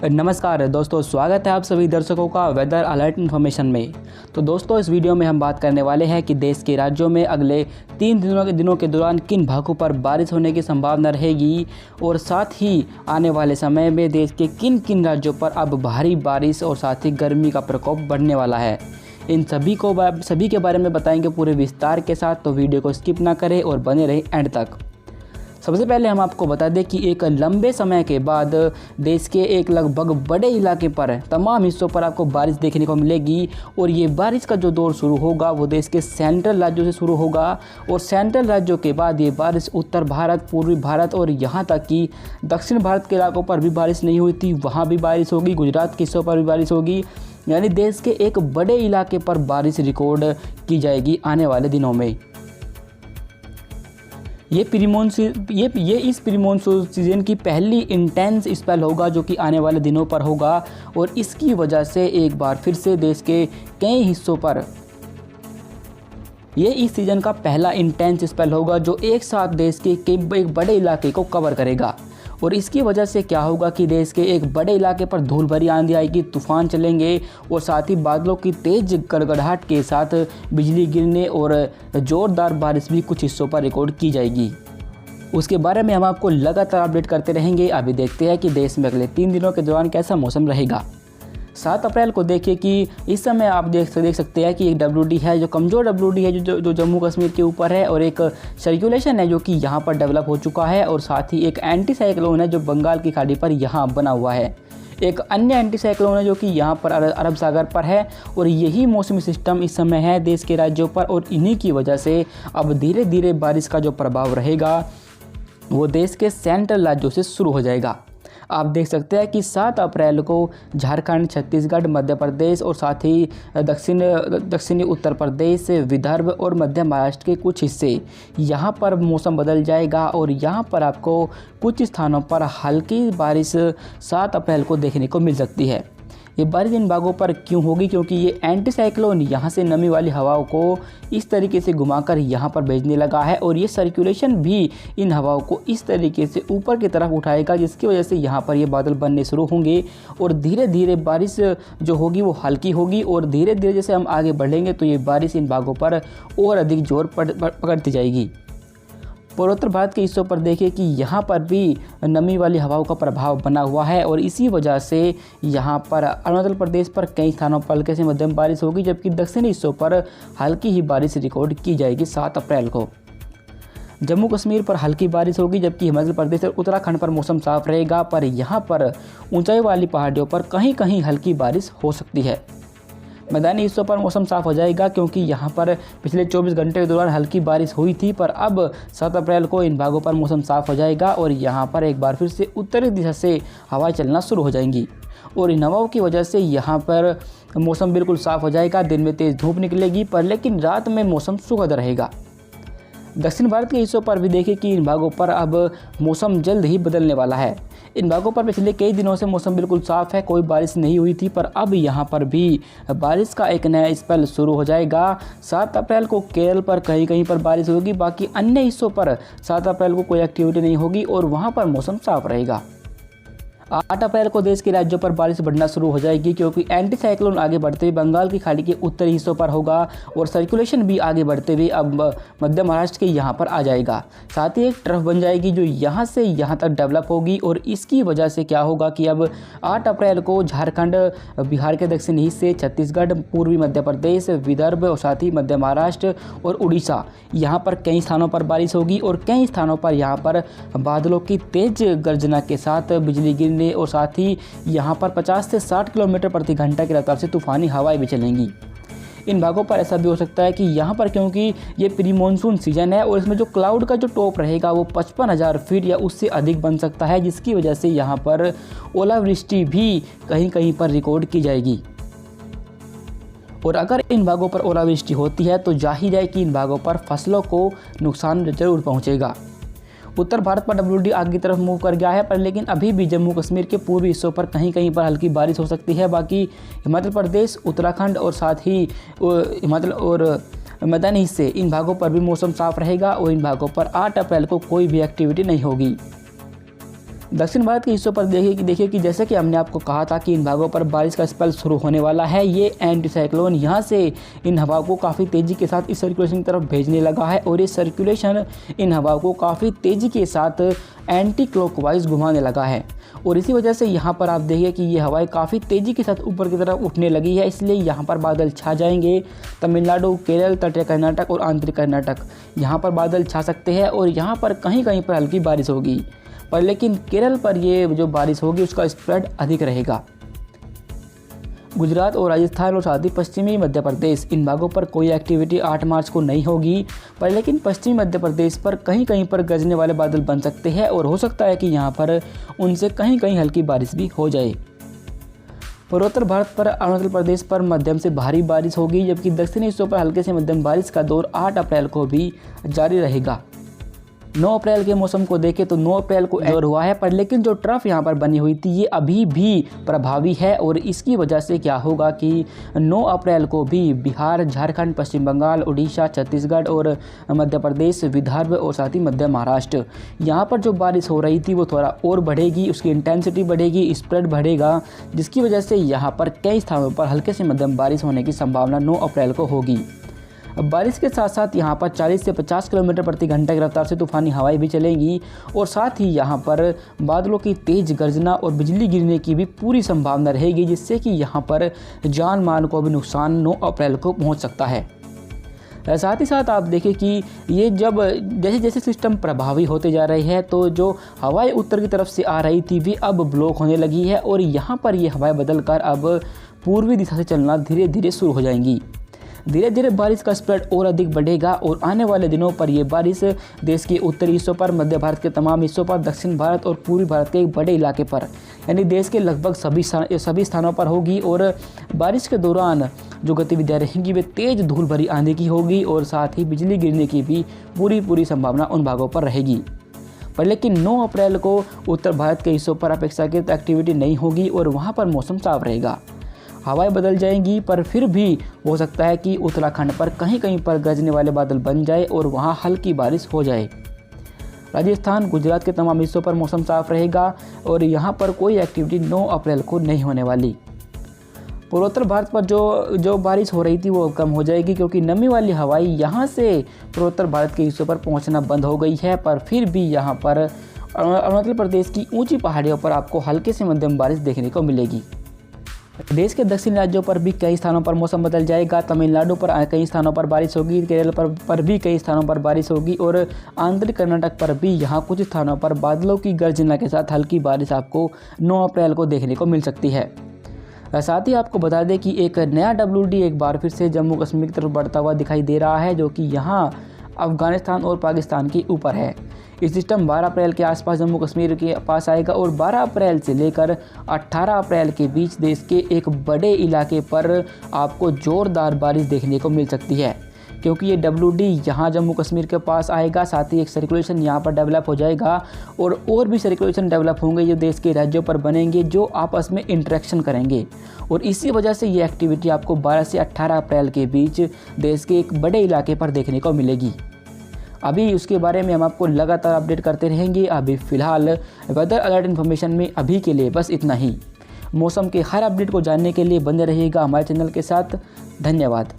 नमस्कार दोस्तों, स्वागत है आप सभी दर्शकों का वेदर अलर्ट इन्फॉर्मेशन में। तो दोस्तों, इस वीडियो में हम बात करने वाले हैं कि देश के राज्यों में अगले 3 दिनों के दौरान किन भागों पर बारिश होने की संभावना रहेगी और साथ ही आने वाले समय में देश के किन किन राज्यों पर अब भारी बारिश और साथ ही गर्मी का प्रकोप बढ़ने वाला है। इन सभी के बारे में बताएंगे पूरे विस्तार के साथ, तो वीडियो को स्किप ना करें और बने रहें एंड तक। सबसे पहले हम आपको बता दें कि एक लंबे समय के बाद देश के एक लगभग बड़े इलाके पर तमाम हिस्सों पर आपको बारिश देखने को मिलेगी और ये बारिश का जो दौर शुरू होगा वो देश के सेंट्रल राज्यों से शुरू होगा और सेंट्रल राज्यों के बाद ये बारिश उत्तर भारत, पूर्वी भारत और यहाँ तक कि दक्षिण भारत के इलाकों पर भी बारिश नहीं हुई थी, वहाँ भी बारिश होगी, गुजरात के हिस्सों पर भी बारिश होगी। यानी देश के एक बड़े इलाके पर बारिश रिकॉर्ड की जाएगी आने वाले दिनों में। ये इस प्री मानसून सीजन की पहली इंटेंस स्पेल होगा जो कि आने वाले दिनों पर होगा और इसकी वजह से एक बार फिर से देश के कई हिस्सों पर ये इस सीज़न का पहला इंटेंस स्पेल होगा जो एक साथ देश के एक बड़े इलाके को कवर करेगा। और इसकी वजह से क्या होगा कि देश के एक बड़े इलाके पर धूल भरी आंधी आएगी, तूफान चलेंगे और साथ ही बादलों की तेज़ गड़गड़ाहट के साथ बिजली गिरने और ज़ोरदार बारिश भी कुछ हिस्सों पर रिकॉर्ड की जाएगी। उसके बारे में हम आपको लगातार अपडेट करते रहेंगे। अभी देखते हैं कि देश में अगले 3 दिनों के दौरान कैसा मौसम रहेगा। 7 अप्रैल को देखिए कि इस समय आप देख सकते हैं कि एक WD है जो कमज़ोर WD है जो जम्मू कश्मीर के ऊपर है और एक सर्कुलेशन है जो कि यहाँ पर डेवलप हो चुका है और साथ ही एक एंटी साइक्लोन है जो बंगाल की खाड़ी पर यहाँ बना हुआ है। एक अन्य एंटी साइक्लोन है जो कि यहाँ पर अरब सागर पर है और यही मौसमी सिस्टम इस समय है देश के राज्यों पर और इन्हीं की वजह से अब धीरे धीरे बारिश का जो प्रभाव रहेगा वो देश के सेंट्रल राज्यों से शुरू हो जाएगा। आप देख सकते हैं कि 7 अप्रैल को झारखंड, छत्तीसगढ़, मध्य प्रदेश और साथ ही दक्षिणी उत्तर प्रदेश, विदर्भ और मध्य महाराष्ट्र के कुछ हिस्से यहाँ पर मौसम बदल जाएगा और यहाँ पर आपको कुछ स्थानों पर हल्की बारिश 7 अप्रैल को देखने को मिल सकती है। ये बारिश इन भागों पर क्यों होगी? क्योंकि ये एंटी साइक्लोन यहाँ से नमी वाली हवाओं को इस तरीके से घुमाकर यहाँ पर भेजने लगा है और ये सर्कुलेशन भी इन हवाओं को इस तरीके से ऊपर की तरफ उठाएगा जिसकी वजह से यहाँ पर ये बादल बनने शुरू होंगे और धीरे धीरे बारिश जो होगी वो हल्की होगी और धीरे धीरे जैसे हम आगे बढ़ेंगे तो ये बारिश इन भागों पर और अधिक जोर पकड़ती जाएगी। पूर्वोत्तर भारत के हिस्सों पर देखिए कि यहाँ पर भी नमी वाली हवाओं का प्रभाव बना हुआ है और इसी वजह से यहाँ पर अरुणाचल प्रदेश पर कई स्थानों पर हल्के से मध्यम बारिश होगी जबकि दक्षिणी हिस्सों पर हल्की ही बारिश रिकॉर्ड की जाएगी 7 अप्रैल को। जम्मू कश्मीर पर हल्की बारिश होगी जबकि हिमाचल प्रदेश और उत्तराखंड पर मौसम साफ रहेगा, पर यहाँ पर ऊंचाई वाली पहाड़ियों पर कहीं कहीं हल्की बारिश हो सकती है। मैदानी हिस्सों पर मौसम साफ हो जाएगा क्योंकि यहाँ पर पिछले 24 घंटे के दौरान हल्की बारिश हुई थी, पर अब 7 अप्रैल को इन भागों पर मौसम साफ हो जाएगा और यहाँ पर एक बार फिर से उत्तरी दिशा से हवाएं चलना शुरू हो जाएंगी और इन हवाओं की वजह से यहाँ पर मौसम बिल्कुल साफ हो जाएगा। दिन में तेज़ धूप निकलेगी पर लेकिन रात में मौसम सुखद रहेगा। दक्षिण भारत के हिस्सों पर भी देखें कि इन भागों पर अब मौसम जल्द ही बदलने वाला है। इन भागों पर पिछले कई दिनों से मौसम बिल्कुल साफ़ है, कोई बारिश नहीं हुई थी, पर अब यहाँ पर भी बारिश का एक नया स्पेल शुरू हो जाएगा। 7 अप्रैल को केरल पर कहीं कहीं पर बारिश होगी, बाकी अन्य हिस्सों पर 7 अप्रैल को कोई एक्टिविटी नहीं होगी और वहाँ पर मौसम साफ रहेगा। 8 अप्रैल को देश के राज्यों पर बारिश बढ़ना शुरू हो जाएगी क्योंकि एंटी साइक्लोन आगे बढ़ते हुए बंगाल की खाड़ी के उत्तरी हिस्सों पर होगा और सर्कुलेशन भी आगे बढ़ते हुए अब मध्य महाराष्ट्र के यहाँ पर आ जाएगा। साथ ही एक ट्रफ बन जाएगी जो यहाँ से यहाँ तक डेवलप होगी और इसकी वजह से क्या होगा कि अब 8 अप्रैल को झारखंड, बिहार के दक्षिणी हिस्से, छत्तीसगढ़, पूर्वी मध्य प्रदेश, विदर्भ और साथ ही मध्य महाराष्ट्र और उड़ीसा यहाँ पर कई स्थानों पर बारिश होगी और कई स्थानों पर यहाँ पर बादलों की तेज गर्जना के साथ बिजली गिरने और साथ ही यहाँ पर 50 से 60 किलोमीटर प्रति घंटा की रफ्तार से तूफानी हवाएं भी चलेंगी। इन भागों पर ऐसा भी हो सकता है कि यहाँ पर क्योंकि ये प्री मानसून सीजन है और इसमें जो क्लाउड का जो टॉप रहेगा वो 55,000 फीट या उससे अधिक बन सकता है जिसकी वजह से यहाँ पर ओलावृष्टि भी कहीं कहीं पर रिकॉर्ड की जाएगी। और अगर इन भागों पर ओलावृष्टि होती है तो जाहिर है कि इन भागों पर फसलों को नुकसान जरूर पहुँचेगा। उत्तर भारत पर WD आगे की तरफ मूव कर गया है, पर लेकिन अभी भी जम्मू कश्मीर के पूर्वी हिस्सों पर कहीं कहीं पर हल्की बारिश हो सकती है। बाकी हिमाचल प्रदेश, उत्तराखंड और साथ ही हिमाचल और मैदानी हिस्से इन भागों पर भी मौसम साफ रहेगा और इन भागों पर 8 अप्रैल को कोई भी एक्टिविटी नहीं होगी। दक्षिण भारत के हिस्सों पर देखिए कि जैसे कि हमने आपको कहा था कि इन भागों पर बारिश का स्पेल शुरू होने वाला है। ये एंटी साइक्लोन यहाँ से इन हवाओं को काफ़ी तेज़ी के साथ इस सर्कुलेशन की तरफ भेजने लगा है और ये सर्कुलेशन इन हवाओं को काफ़ी तेज़ी के साथ एंटी क्लॉकवाइज घुमाने लगा है और इसी वजह से यहाँ पर आप देखिए कि ये हवाएं काफ़ी तेज़ी के साथ ऊपर की तरफ उठने लगी है। इसलिए यहाँ पर बादल छा जाएंगे। तमिलनाडु, केरल, तटीय कर्नाटक और आंतरिक कर्नाटक यहाँ पर बादल छा सकते हैं और यहाँ पर कहीं कहीं पर हल्की बारिश होगी, पर लेकिन केरल पर ये जो बारिश होगी उसका स्प्रेड अधिक रहेगा। गुजरात और राजस्थान और साथ ही पश्चिमी मध्य प्रदेश, इन भागों पर कोई एक्टिविटी 8 मार्च को नहीं होगी, पर लेकिन पश्चिमी मध्य प्रदेश पर कहीं कहीं पर गरजने वाले बादल बन सकते हैं और हो सकता है कि यहाँ पर उनसे कहीं कहीं हल्की बारिश भी हो जाए। पूर्वोत्तर भारत पर अरुणाचल प्रदेश पर मध्यम से भारी बारिश होगी, जबकि दक्षिणी हिस्सों पर हल्के से मध्यम बारिश का दौर 8 अप्रैल को भी जारी रहेगा। 9 अप्रैल के मौसम को देखें तो 9 अप्रैल को जोर हुआ है, पर लेकिन जो ट्रफ यहाँ पर बनी हुई थी ये अभी भी प्रभावी है और इसकी वजह से क्या होगा कि 9 अप्रैल को भी बिहार, झारखंड, पश्चिम बंगाल, उड़ीसा, छत्तीसगढ़ और मध्य प्रदेश, विदर्भ और साथ ही मध्य महाराष्ट्र, यहाँ पर जो बारिश हो रही थी वो थोड़ा और बढ़ेगी, उसकी इंटेंसिटी बढ़ेगी, स्प्रेड बढ़ेगा, जिसकी वजह से यहाँ पर कई स्थानों पर हल्के से मध्यम बारिश होने की संभावना 9 अप्रैल को होगी। बारिश के साथ साथ यहाँ पर 40 से 50 किलोमीटर प्रति घंटा की रफ्तार से तूफानी हवाएं भी चलेंगी और साथ ही यहाँ पर बादलों की तेज़ गर्जना और बिजली गिरने की भी पूरी संभावना रहेगी, जिससे कि यहाँ पर जान माल को भी नुकसान 9 अप्रैल को पहुँच सकता है। साथ ही साथ आप देखें कि ये जब जैसे जैसे सिस्टम प्रभावी होते जा रहे हैं तो जो हवाएं उत्तर की तरफ से आ रही थी भी अब ब्लॉक होने लगी है और यहाँ पर ये हवाएं बदलकर अब पूर्वी दिशा से चलना धीरे धीरे शुरू हो जाएंगी। धीरे धीरे बारिश का स्प्रेड और अधिक बढ़ेगा और आने वाले दिनों पर यह बारिश देश के उत्तरी हिस्सों पर, मध्य भारत के तमाम हिस्सों पर, दक्षिण भारत और पूर्वी भारत के एक बड़े इलाके पर यानी देश के लगभग सभी स्थानों पर होगी और बारिश के दौरान जो गतिविधियां रहेंगी वे तेज़ धूल भरी आंधी की होगी और साथ ही बिजली गिरने की भी पूरी संभावना उन भागों पर रहेगी। पर लेकिन 9 अप्रैल को उत्तर भारत के हिस्सों पर अपेक्षाकृत एक्टिविटी नहीं होगी और वहाँ पर मौसम साफ रहेगा। हवाएं बदल जाएंगी, पर फिर भी हो सकता है कि उत्तराखंड पर कहीं कहीं पर गरजने वाले बादल बन जाए और वहां हल्की बारिश हो जाए। राजस्थान, गुजरात के तमाम हिस्सों पर मौसम साफ रहेगा और यहां पर कोई एक्टिविटी 9 अप्रैल को नहीं होने वाली। पूर्वोत्तर भारत पर जो बारिश हो रही थी वो कम हो जाएगी, क्योंकि नमी वाली हवाई यहां से पूर्वोत्तर भारत के हिस्सों पर पहुंचना बंद हो गई है, पर फिर भी यहां पर अरुणाचल प्रदेश की ऊंची पहाड़ियों पर आपको हल्के से मध्यम बारिश देखने को मिलेगी। देश के दक्षिणी राज्यों पर भी कई स्थानों पर मौसम बदल जाएगा। तमिलनाडु पर कई स्थानों पर बारिश होगी, केरल पर भी कई स्थानों पर बारिश होगी और आंतरिक कर्नाटक पर भी यहाँ कुछ स्थानों पर बादलों की गर्जना के साथ हल्की बारिश आपको 9 अप्रैल को देखने को मिल सकती है। साथ ही आपको बता दें कि एक नया WD एक बार फिर से जम्मू कश्मीर की तरफ बढ़ता हुआ दिखाई दे रहा है, जो कि यहाँ अफगानिस्तान और पाकिस्तान के ऊपर है। ये सिस्टम 12 अप्रैल के आसपास जम्मू कश्मीर के पास आएगा और 12 अप्रैल से लेकर 18 अप्रैल के बीच देश के एक बड़े इलाके पर आपको ज़ोरदार बारिश देखने को मिल सकती है, क्योंकि ये WD यहाँ जम्मू कश्मीर के पास आएगा। साथ ही एक सर्कुलेशन यहाँ पर डेवलप हो जाएगा और भी सर्कुलेशन डेवलप होंगे जो देश के राज्यों पर बनेंगे, जो आपस में इंटरेक्शन करेंगे और इसी वजह से ये एक्टिविटी आपको 12 से 18 अप्रैल के बीच देश के एक बड़े इलाके पर देखने को मिलेगी। अभी उसके बारे में हम आपको लगातार अपडेट करते रहेंगे। अभी फ़िलहाल वेदर अलर्ट इन्फॉर्मेशन में अभी के लिए बस इतना ही। मौसम के हर अपडेट को जानने के लिए बने रहिएगा हमारे चैनल के साथ। धन्यवाद।